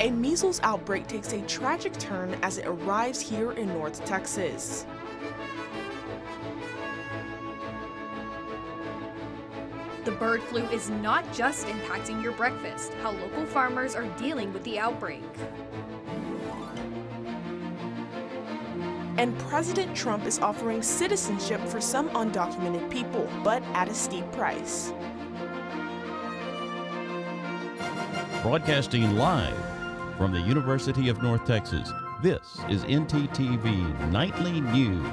A measles outbreak takes a tragic turn as it arrives here in North Texas. The bird flu is not just impacting your breakfast, how local farmers are dealing with the outbreak. And President Trump is offering citizenship for some undocumented people, but at a steep price. Broadcasting live from the University of North Texas, this is ntTV Nightly News.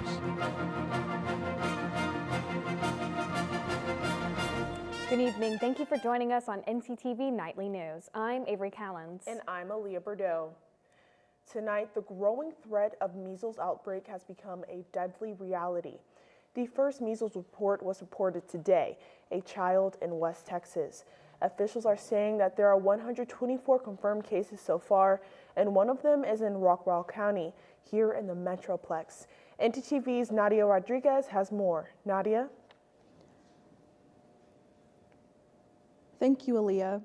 Good evening. Thank you for joining us on ntTV Nightly News. I'm Avery Callens. And I'm Aaliyah Bordeaux. Tonight, the growing threat of measles outbreak has become a deadly reality. The first measles report was reported today, a child in West Texas. Officials are saying that there are 124 confirmed cases so far, and one of them is in Rockwall County, here in the Metroplex. ntTV's Nadia Rodriguez has more. Nadia? Thank you, Aaliyah.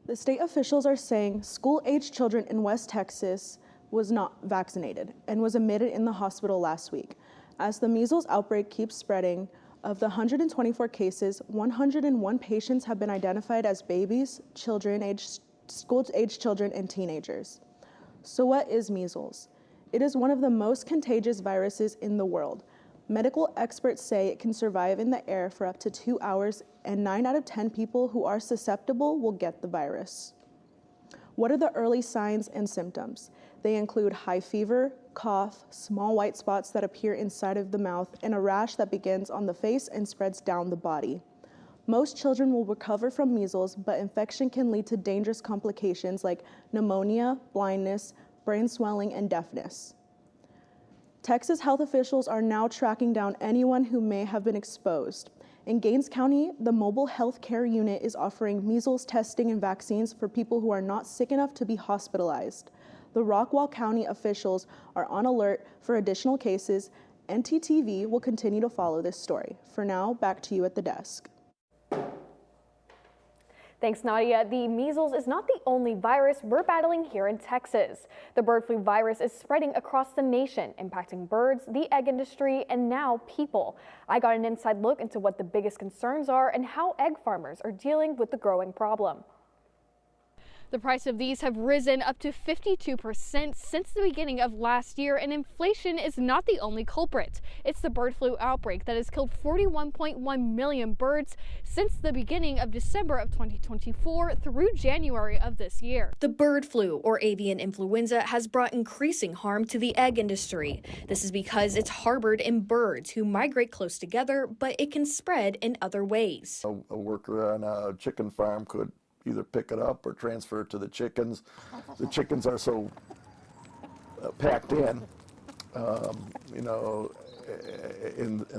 The state officials are saying school-aged children in West Texas was not vaccinated and was admitted in the hospital last week. As the measles outbreak keeps spreading, of the 124 cases, 101 patients have been identified as babies, school-aged children, and teenagers. So what is measles? It is one of the most contagious viruses in the world. Medical experts say it can survive in the air for up to 2 hours, and 9 out of 10 people who are susceptible will get the virus. What are the early signs and symptoms? They include high fever, cough, small white spots that appear inside of the mouth, and a rash that begins on the face and spreads down the body. Most children will recover from measles, but infection can lead to dangerous complications like pneumonia, blindness, brain swelling, and deafness. Texas health officials are now tracking down anyone who may have been exposed. In Gaines County, the mobile health care unit is offering measles testing and vaccines for people who are not sick enough to be hospitalized. The Rockwall County officials are on alert for additional cases. ntTV will continue to follow this story. For now, back to you at the desk. Thanks, Nadia. The measles is not the only virus we're battling here in Texas. The bird flu virus is spreading across the nation, impacting birds, the egg industry, and now people. I got an inside look into what the biggest concerns are and how egg farmers are dealing with the growing problem. The price of these have risen up to 52% since the beginning of last year, and inflation is not the only culprit. It's the bird flu outbreak that has killed 41.1 million birds since the beginning of December of 2024 through January of this year. The bird flu, or avian influenza, has brought increasing harm to the egg industry. This is because it's harbored in birds who migrate close together, but it can spread in other ways. A worker on a chicken farm could either pick it up or transfer it to the chickens. The chickens are so packed in, in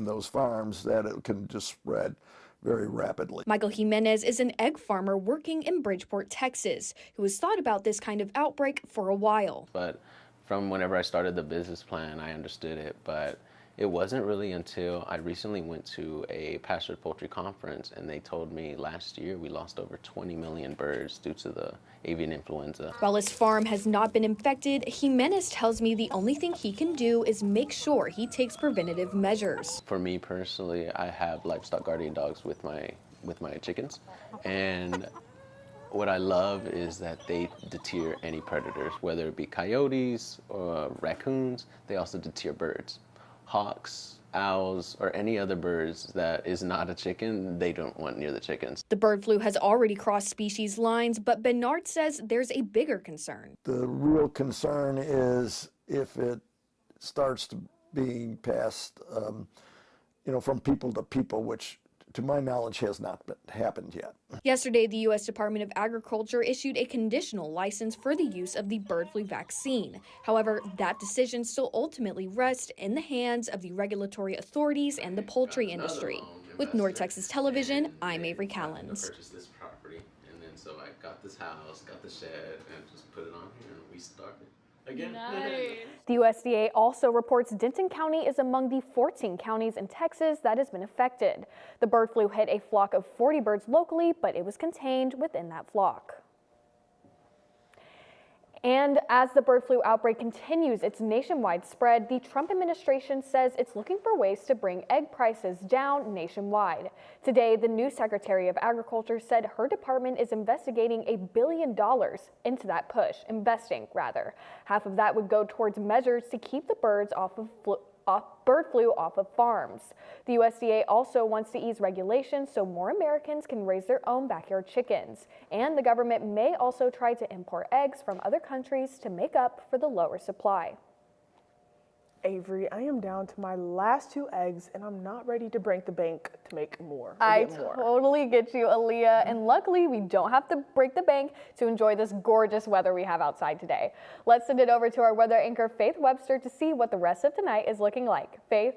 those farms that it can just spread very rapidly. Michael Jimenez is an egg farmer working in Bridgeport, Texas, who has thought about this kind of outbreak for a while. But from whenever I started the business plan, I understood it, but it wasn't really until I recently went to a pastured poultry conference and they told me last year we lost over 20 million birds due to the avian influenza. While his farm has not been infected, Jimenez tells me the only thing he can do is make sure he takes preventative measures. For me personally, I have livestock guardian dogs with my chickens, and what I love is that they deter any predators, whether it be coyotes or raccoons. They also deter birds. Hawks, owls, or any other birds that is not a chicken, they don't want near the chickens. The bird flu has already crossed species lines, but Bernard says there's a bigger concern. The real concern is if it starts to being passed, from people to people, which to my knowledge has not happened yet. Yesterday, the U.S. Department of Agriculture issued a conditional license for the use of the bird flu vaccine. However, that decision still ultimately rests in the hands of the regulatory authorities and the poultry industry. With North Texas Television, I'm Avery Callens. Purchased this property, and then so I got this house, got the shed, and just put it on here, and we started. Again. Nice. The USDA also reports Denton County is among the 14 counties in Texas that has been affected. The bird flu hit a flock of 40 birds locally, but it was contained within that flock. And as the bird flu outbreak continues its nationwide spread, the Trump administration says it's looking for ways to bring egg prices down nationwide. Today, the new Secretary of Agriculture said her department is investigating $1 billion into that push, investing rather. Half of that would go towards measures to keep the birds bird flu off of farms. The USDA also wants to ease regulations so more Americans can raise their own backyard chickens. And the government may also try to import eggs from other countries to make up for the lower supply. Avery, I am down to my last 2 eggs and I'm not ready to break the bank to make more. Totally get you, Aaliyah. And luckily, we don't have to break the bank to enjoy this gorgeous weather we have outside today. Let's send it over to our weather anchor, Faith Webster, to see what the rest of tonight is looking like. Faith?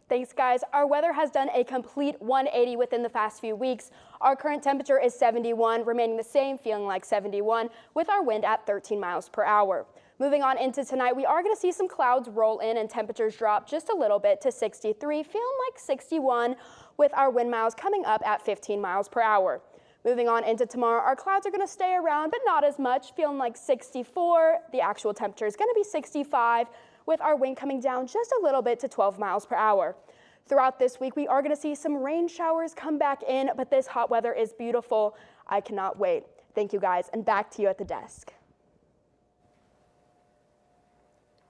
Thanks, guys. Our weather has done a complete 180 within the past few weeks. Our current temperature is 71, remaining the same, feeling like 71, with our wind at 13 miles per hour. Moving on into tonight, we are going to see some clouds roll in and temperatures drop just a little bit to 63, feeling like 61, with our wind miles coming up at 15 miles per hour. Moving on into tomorrow, our clouds are going to stay around, but not as much, feeling like 64. The actual temperature is going to be 65, with our wind coming down just a little bit to 12 miles per hour. Throughout this week, we are going to see some rain showers come back in, but this hot weather is beautiful. I cannot wait. Thank you, guys, and back to you at the desk.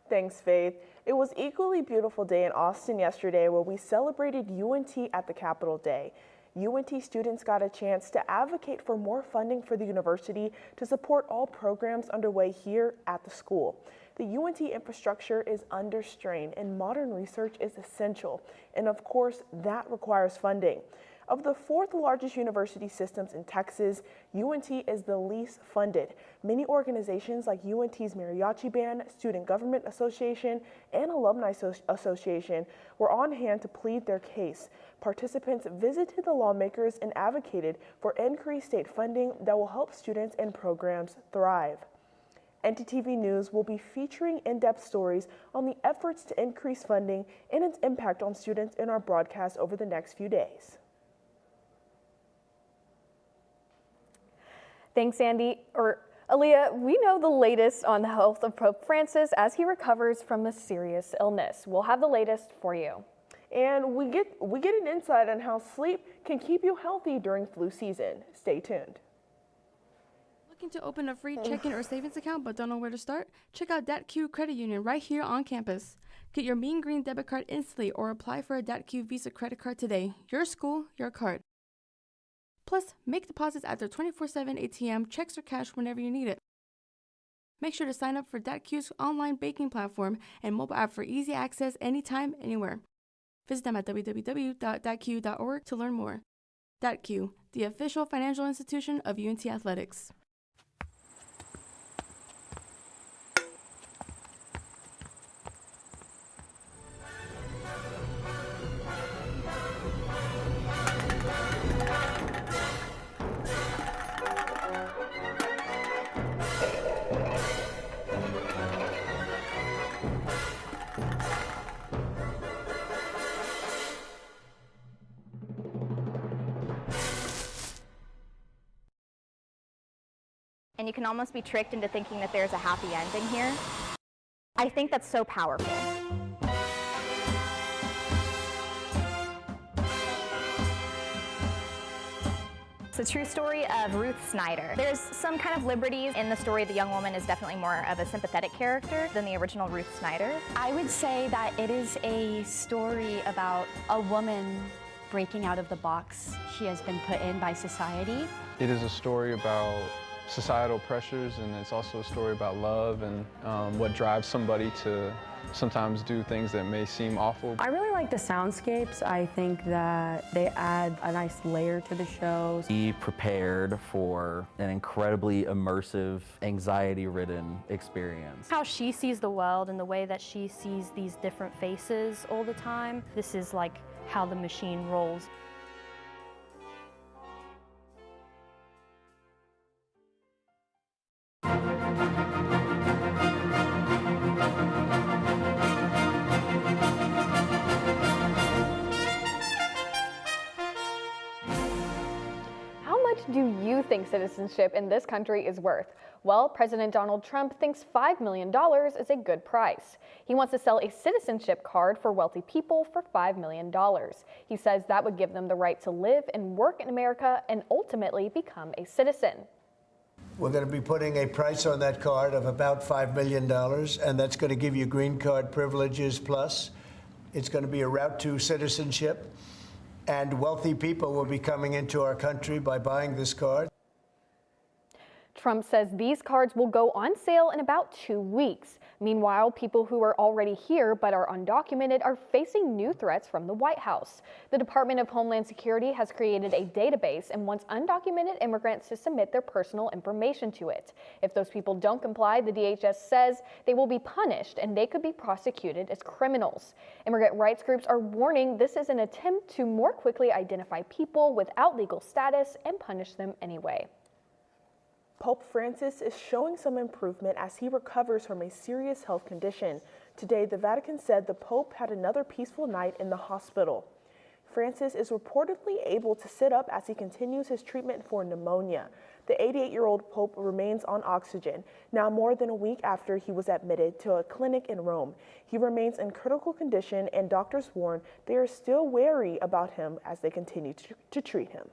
Thanks, Faith. It was equally beautiful day in Austin yesterday where we celebrated UNT at the Capitol Day. UNT students got a chance to advocate for more funding for the university to support all programs underway here at the school. The UNT infrastructure is under strain and modern research is essential. And of course, that requires funding. Of the 4th largest university systems in Texas, UNT is the least funded. Many organizations like UNT's Mariachi Band, Student Government Association, and Alumni Association were on hand to plead their case. Participants visited the lawmakers and advocated for increased state funding that will help students and programs thrive. ntTV News will be featuring in-depth stories on the efforts to increase funding and its impact on students in our broadcast over the next few days. Thanks, Aaliyah. We know the latest on the health of Pope Francis as he recovers from a serious illness. We'll have the latest for you. And we get an insight on how sleep can keep you healthy during flu season. Stay tuned. Looking to open a free checking or savings account but don't know where to start? Check out DebtQ Credit Union right here on campus. Get your Mean Green debit card instantly or apply for a DebtQ Visa credit card today. Your school, your card. Plus, make deposits at their 24/7 ATM, checks or cash whenever you need it. Make sure to sign up for DebtQ's online banking platform and mobile app for easy access anytime, anywhere. Visit them at www.debtq.org to learn more. DebtQ, the official financial institution of UNT Athletics. And you can almost be tricked into thinking that there's a happy ending here. I think that's so powerful. It's a true story of Ruth Snyder. There's some kind of liberties in the story. The young woman is definitely more of a sympathetic character than the original Ruth Snyder. I would say that it is a story about a woman breaking out of the box she has been put in by society. It is a story about societal pressures, and it's also a story about love and what drives somebody to sometimes do things that may seem awful. I really like the soundscapes. I think that they add a nice layer to the show. Be prepared for an incredibly immersive, anxiety-ridden experience. How she sees the world and the way that she sees these different faces all the time, this is like how the machine rolls. Do think citizenship in this country is worth? Well, President Donald Trump thinks $5 million is a good price. He wants to sell a citizenship card for wealthy people for $5 million. He says that would give them the right to live and work in America and ultimately become a citizen. We're going to be putting a price on that card of about $5 million, and that's going to give you green card privileges plus. It's going to be a route to citizenship, and wealthy people will be coming into our country by buying this card. Trump says these cards will go on sale in about 2 weeks. Meanwhile, people who are already here but are undocumented are facing new threats from the White House. The Department of Homeland Security has created a database and wants undocumented immigrants to submit their personal information to it. If those people don't comply, the DHS says they will be punished and they could be prosecuted as criminals. Immigrant rights groups are warning this is an attempt to more quickly identify people without legal status and punish them anyway. Pope Francis is showing some improvement as he recovers from a serious health condition. Today, the Vatican said the Pope had another peaceful night in the hospital. Francis is reportedly able to sit up as he continues his treatment for pneumonia. The 88-year-old Pope remains on oxygen, now more than a week after he was admitted to a clinic in Rome. He remains in critical condition, and doctors warn they are still wary about him as they continue to treat him.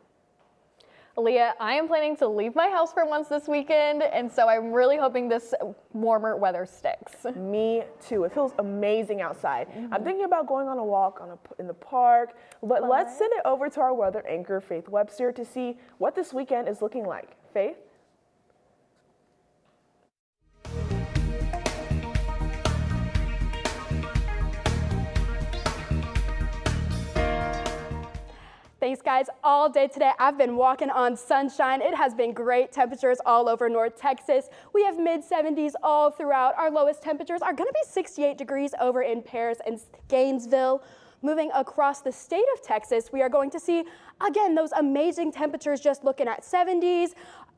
Leah, I am planning to leave my house for once this weekend, and so I'm really hoping this warmer weather sticks. Me too. It feels amazing outside. I'm thinking about going on a walk in the park, but let's send it over to our weather anchor, Faith Webster, to see what this weekend is looking like. Faith? Thanks, guys. All day today, I've been walking on sunshine. It has been great temperatures all over North Texas. We have mid-70s all throughout. Our lowest temperatures are going to be 68 degrees over in Paris and Gainesville. Moving across the state of Texas, we are going to see, again, those amazing temperatures just looking at 70s,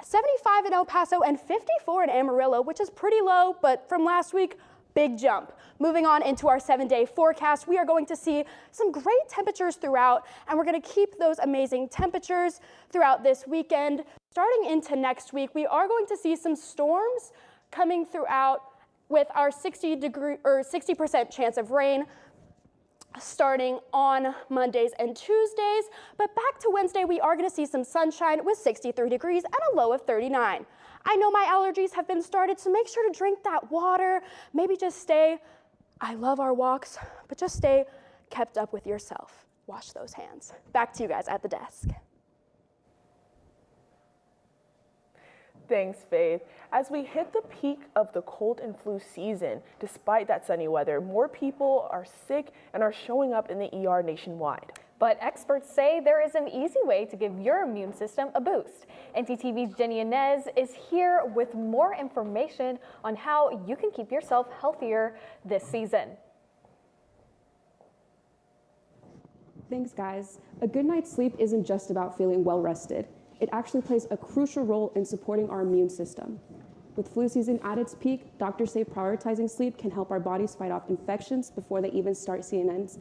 75 in El Paso, and 54 in Amarillo, which is pretty low, but from last week, big jump. Moving on into our 7-day forecast, we are going to see some great temperatures throughout, and we're going to keep those amazing temperatures throughout this weekend. Starting into next week, we are going to see some storms coming throughout with our 60% chance of rain starting on Mondays and Tuesdays. But back to Wednesday, we are going to see some sunshine with 63 degrees and a low of 39. I know my allergies have been started, so make sure to drink that water. Maybe just stay, I love our walks, but just stay kept up with yourself. Wash those hands. Back to you guys at the desk. Thanks, Faith. As we hit the peak of the cold and flu season, despite that sunny weather, more people are sick and are showing up in the ER nationwide. But experts say there is an easy way to give your immune system a boost. ntTV's Jenny Inez is here with more information on how you can keep yourself healthier this season. Thanks, guys. A good night's sleep isn't just about feeling well rested. It actually plays a crucial role in supporting our immune system. With flu season at its peak, doctors say prioritizing sleep can help our bodies fight off infections before they even start. CNN's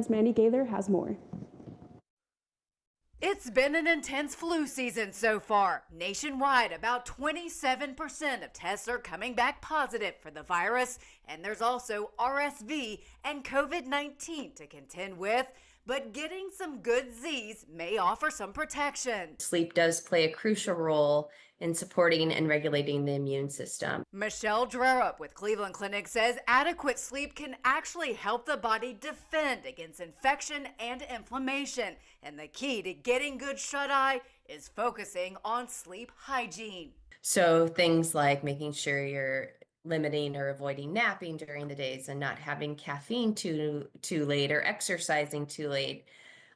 Mandy Gaither has more. It's been an intense flu season so far. Nationwide, about 27% of tests are coming back positive for the virus, and there's also RSV and COVID-19 to contend with. But getting some good Z's may offer some protection. Sleep does play a crucial role in supporting and regulating the immune system. Michelle Drerup with Cleveland Clinic says adequate sleep can actually help the body defend against infection and inflammation. And the key to getting good shut-eye is focusing on sleep hygiene. So things like making sure you're limiting or avoiding napping during the days and not having caffeine too late or exercising too late.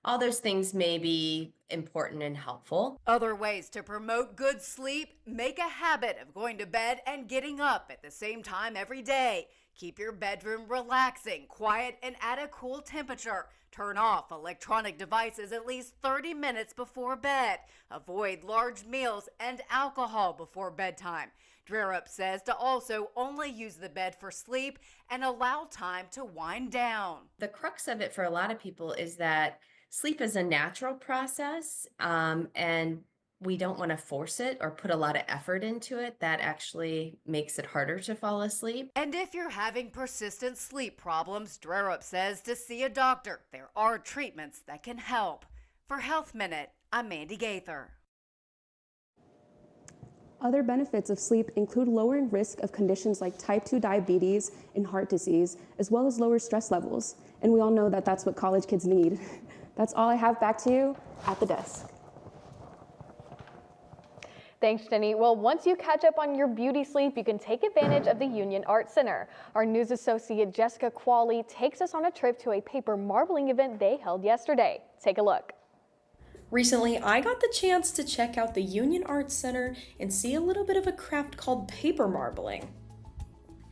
All those things may be important and helpful. Other ways to promote good sleep: make a habit of going to bed and getting up at the same time every day. Keep your bedroom relaxing, quiet, and at a cool temperature. Turn off electronic devices at least 30 minutes before bed. Avoid large meals and alcohol before bedtime. Drerup says to also only use the bed for sleep and allow time to wind down. The crux of it for a lot of people is that sleep is a natural process, and we don't want to force it or put a lot of effort into it. That actually makes it harder to fall asleep. And if you're having persistent sleep problems, Drerup says to see a doctor. There are treatments that can help. For Health Minute, I'm Mandy Gaither. Other benefits of sleep include lowering risk of conditions like type 2 diabetes and heart disease, as well as lower stress levels. And we all know that that's what college kids need. That's all I have. Back to you at the desk. Thanks, Jenny. Well, once you catch up on your beauty sleep, you can take advantage of the Union Art Center. Our news associate Jessica Qualley takes us on a trip to a paper marbling event they held yesterday. Take a look. Recently, I got the chance to check out the Union Art Center and see a little bit of a craft called paper marbling.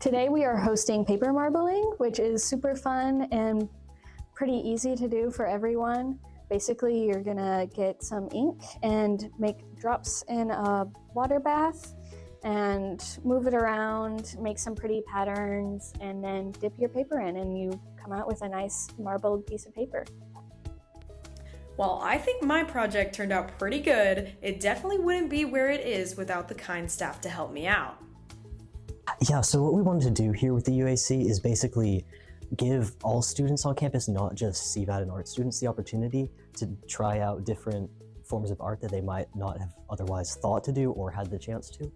Today we are hosting paper marbling, which is super fun and pretty easy to do for everyone. Basically, you're gonna get some ink and make drops in a water bath and move it around, make some pretty patterns, and then dip your paper in and you come out with a nice marbled piece of paper. While I think my project turned out pretty good, it definitely wouldn't be where it is without the kind staff to help me out. Yeah, so what we wanted to do here with the UAC is basically give all students on campus, not just CVAT and art students, the opportunity to try out different forms of art that they might not have otherwise thought to do or had the chance to.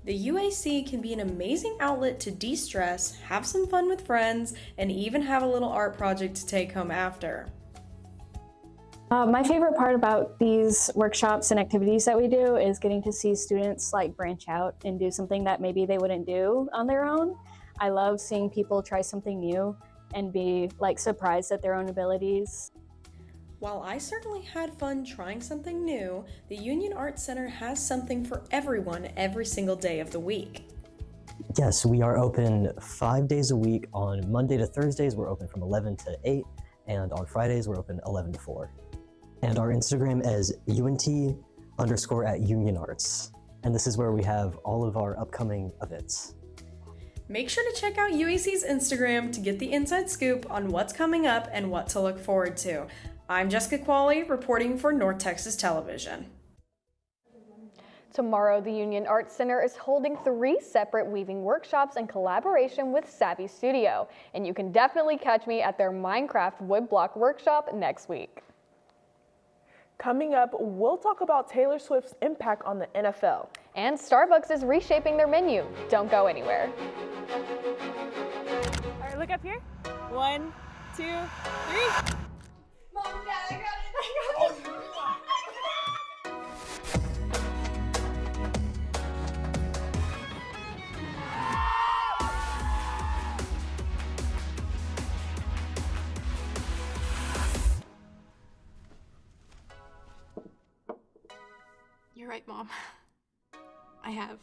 The UAC can be an amazing outlet to de-stress, have some fun with friends, and even have a little art project to take home after. My favorite part about these workshops and activities that we do is getting to see students like branch out and do something that maybe they wouldn't do on their own. I love seeing people try something new and be like surprised at their own abilities. While I certainly had fun trying something new, the Union Art Center has something for everyone every single day of the week. Yes, we are open 5 days a week. On Monday to Thursdays, we're open from 11 to 8, and on Fridays, we're open 11 to 4. And our Instagram is UNT_@UnionArts. And this is where we have all of our upcoming events. Make sure to check out UAC's Instagram to get the inside scoop on what's coming up and what to look forward to. I'm Jessica Qualley, reporting for North Texas Television. Tomorrow, the Union Art Center is holding 3 separate weaving workshops in collaboration with Savvy Studio. And you can definitely catch me at their Minecraft woodblock workshop next week. Coming up, we'll talk about Taylor Swift's impact on the NFL. And Starbucks is reshaping their menu. Don't go anywhere. All right, look up here. 1, 2, 3. Mom, Dad, I got it. You're right, Mom. I have.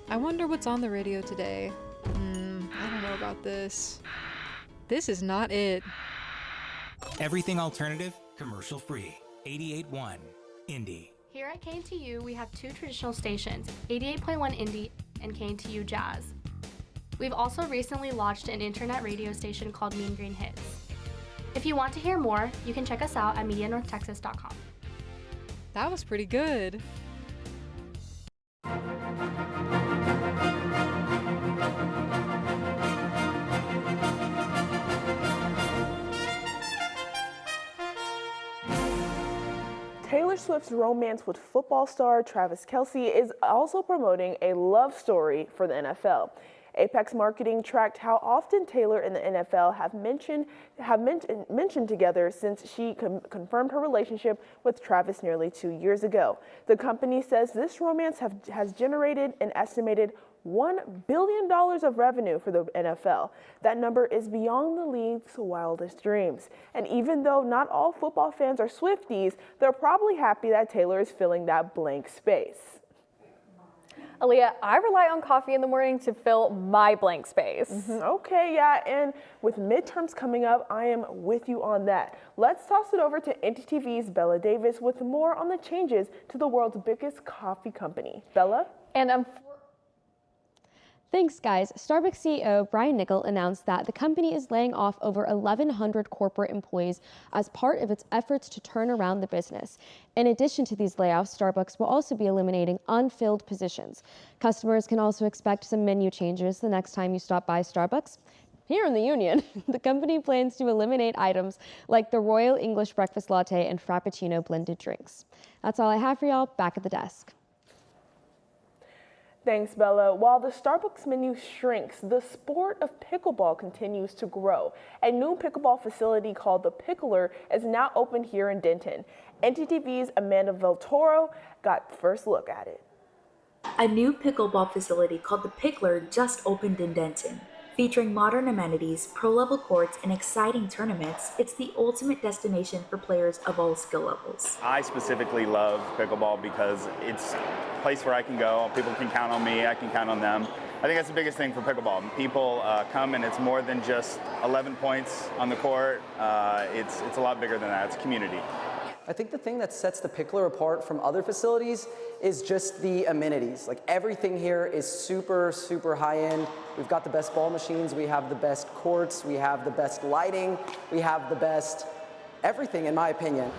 I wonder what's on the radio today. I don't know about this. This is not it. Everything alternative, commercial free. 88.1 Indie. Here at KNTU, we have 2 traditional stations, 88.1 Indie and KNTU Jazz. We've also recently launched an internet radio station called Mean Green Hits. If you want to hear more, you can check us out at medianorthtexas.com. That was pretty good. Taylor Swift's romance with football star Travis Kelce is also promoting a love story for the NFL. Apex Marketing tracked how often Taylor and the NFL have mentioned together since she confirmed her relationship with Travis nearly 2 years ago. The company says this romance has generated an estimated $1 billion of revenue for the NFL. That number is beyond the league's wildest dreams. And even though not all football fans are Swifties, they're probably happy that Taylor is filling that blank space. Aaliyah, I rely on coffee in the morning to fill my blank space. Okay, yeah, and with midterms coming up, I am with you on that. Let's toss it over to ntTV's Bella Davis with more on the changes to the world's biggest coffee company. Bella? Thanks, guys. Starbucks CEO Brian Niccol announced that the company is laying off over 1,100 corporate employees as part of its efforts to turn around the business. In addition to these layoffs, Starbucks will also be eliminating unfilled positions. Customers can also expect some menu changes the next time you stop by Starbucks. Here in the Union, the company plans to eliminate items like the Royal English Breakfast Latte and Frappuccino blended drinks. That's all I have for y'all. Back at the desk. Thanks, Bella. While the Starbucks menu shrinks, the sport of pickleball continues to grow. A new pickleball facility called the Pickler is now open here in Denton. ntTV's Amanda Villatoro got first look at it. A new pickleball facility called the Pickler just opened in Denton. Featuring modern amenities, pro-level courts, and exciting tournaments, it's the ultimate destination for players of all skill levels. I specifically love pickleball because it's a place where I can go. People can count on me, I can count on them. I think that's the biggest thing for pickleball. People come and it's more than just 11 points on the court. It's a lot bigger than that. It's community. I think the thing that sets the Pickler apart from other facilities is just the amenities. Like everything here is super, super high end. We've got the best ball machines, we have the best courts, we have the best lighting, we have the best everything in my opinion.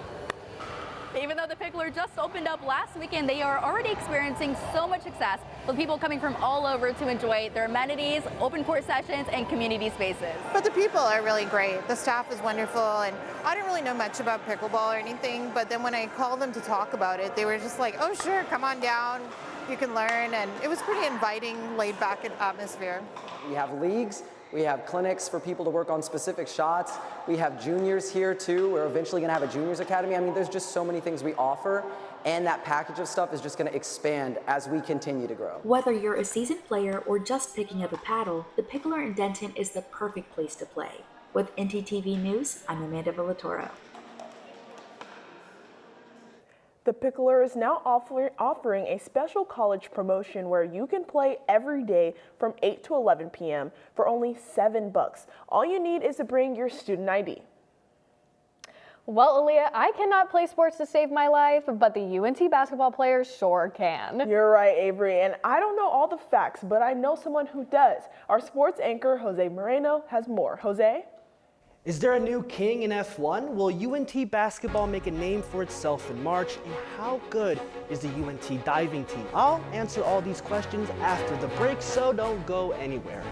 Even though the Pickler just opened up last weekend, they are already experiencing so much success with people coming from all over to enjoy their amenities, open court sessions, and community spaces. But the people are really great. The staff is wonderful, and I didn't really know much about pickleball or anything, but then when I called them to talk about it, they were just like, oh sure, come on down, you can learn, and it was pretty inviting, laid back atmosphere. We have leagues. We have clinics for people to work on specific shots. We have juniors here too. We're eventually gonna have a juniors academy. I mean, there's just so many things we offer, and that package of stuff is just gonna expand as we continue to grow. Whether you're a seasoned player or just picking up a paddle, the Pickler in Denton is the perfect place to play. With ntTV News, I'm Amanda Villatoro. The Pickler is now offering a special college promotion where you can play every day from 8 to 11 p.m. for only $7. All you need is to bring your student ID. Well, Aaliyah, I cannot play sports to save my life, but the UNT basketball players sure can. You're right, Avery, and I don't know all the facts, but I know someone who does. Our sports anchor, Jose Moreno, has more. Jose? Is there a new king in F1? Will UNT basketball make a name for itself in March? And how good is the UNT diving team? I'll answer all these questions after the break, so don't go anywhere.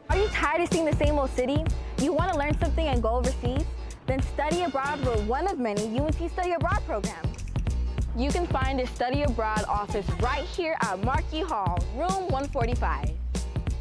Are you tired of seeing the same old city? You want to learn something and go overseas? Then study abroad with one of many UNT Study Abroad programs. You can find a Study Abroad office right here at Markey Hall, room 145.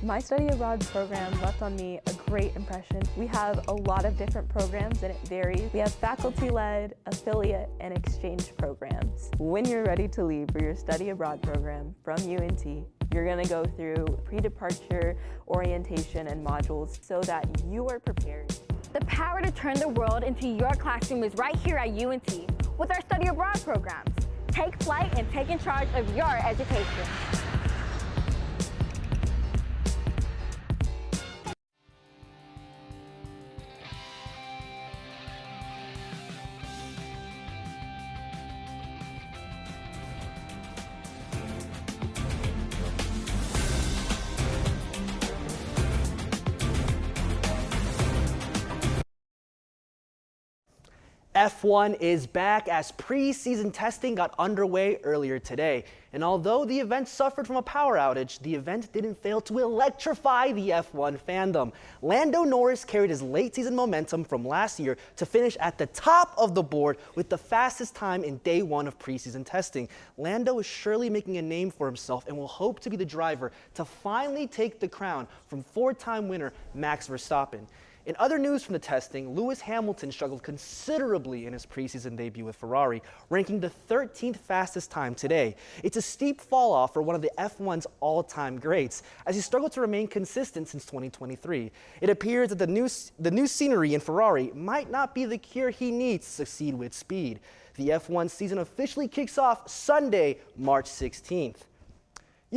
My study abroad program left on me a great impression. We have a lot of different programs and it varies. We have faculty-led, affiliate, and exchange programs. When you're ready to leave for your study abroad program from UNT, you're gonna go through pre-departure orientation and modules so that you are prepared. The power to turn the world into your classroom is right here at UNT with our study abroad programs. Take flight and take in charge of your education. F1 is back as preseason testing got underway earlier today. And although the event suffered from a power outage, the event didn't fail to electrify the F1 fandom. Lando Norris carried his late season momentum from last year to finish at the top of the board with the fastest time in day one of preseason testing. Lando is surely making a name for himself and will hope to be the driver to finally take the crown from four-time winner Max Verstappen. In other news from the testing, Lewis Hamilton struggled considerably in his preseason debut with Ferrari, ranking the 13th fastest time today. It's a steep fall off for one of the F1's all-time greats, as he struggled to remain consistent since 2023. It appears that the new scenery in Ferrari might not be the cure he needs to succeed with speed. The F1 season officially kicks off Sunday, March 16th.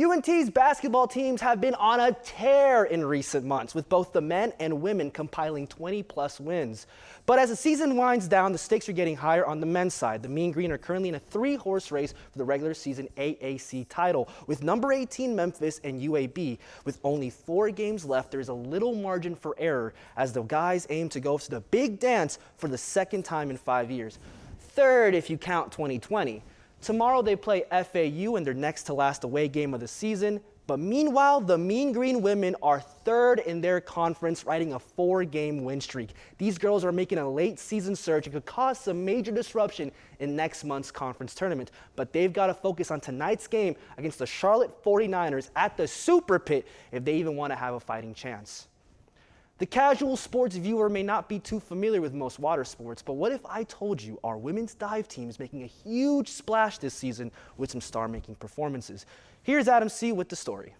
UNT's basketball teams have been on a tear in recent months, with both the men and women compiling 20-plus wins. But as the season winds down, the stakes are getting higher on the men's side. The Mean Green are currently in a 3-horse race for the regular season AAC title, with number 18 Memphis and UAB. With only 4 games left, there is a little margin for error as the guys aim to go to the big dance for the second time in 5 years. Third, if you count 2020. Tomorrow they play FAU in their next to last away game of the season. But meanwhile, the Mean Green women are third in their conference, riding a 4-game win streak. These girls are making a late season surge and could cause some major disruption in next month's conference tournament. But they've got to focus on tonight's game against the Charlotte 49ers at the Super Pit if they even want to have a fighting chance. The casual sports viewer may not be too familiar with most water sports, but what if I told you our women's dive team is making a huge splash this season with some star-making performances? Here's Adam C. with the story.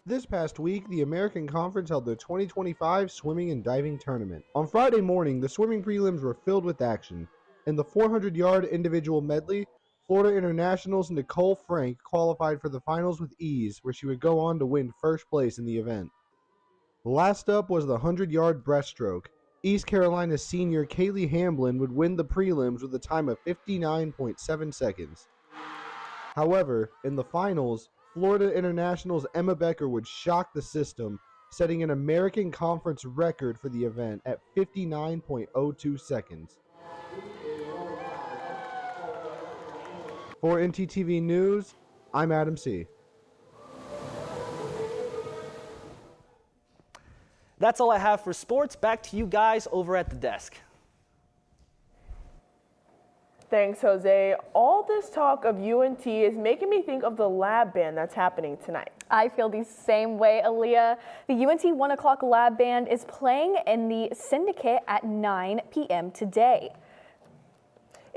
This past week, the American Conference held their 2025 swimming and diving tournament. On Friday morning, the swimming prelims were filled with action. In the 400-yard individual medley, Florida International's Nicole Frank qualified for the finals with ease, where she would go on to win first place in the event. Last up was the 100-yard breaststroke. East Carolina senior Kaylee Hamblin would win the prelims with a time of 59.7 seconds. However, in the finals, Florida International's Emma Becker would shock the system, setting an American Conference record for the event at 59.02 seconds. For ntTV News, I'm Adam C. That's all I have for sports. Back to you guys over at the desk. Thanks, Jose. All this talk of UNT is making me think of the lab band that's happening tonight. I feel the same way, Aaliyah. The UNT 1 o'clock lab band is playing in the Syndicate at 9 p.m. today.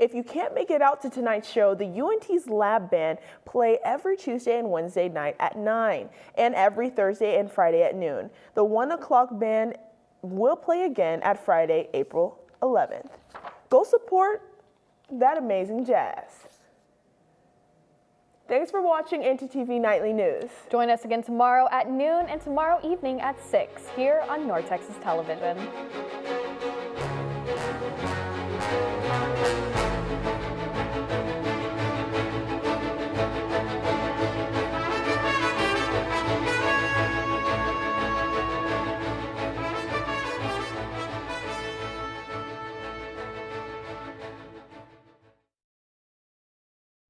If you can't make it out to tonight's show, the UNT's lab band play every Tuesday and Wednesday night at 9 and every Thursday and Friday at noon. The 1 o'clock band will play again at Friday, April 11th. Go support that amazing jazz. Thanks for watching ntTV Nightly News. Join us again tomorrow at noon and tomorrow evening at 6 here on North Texas Television.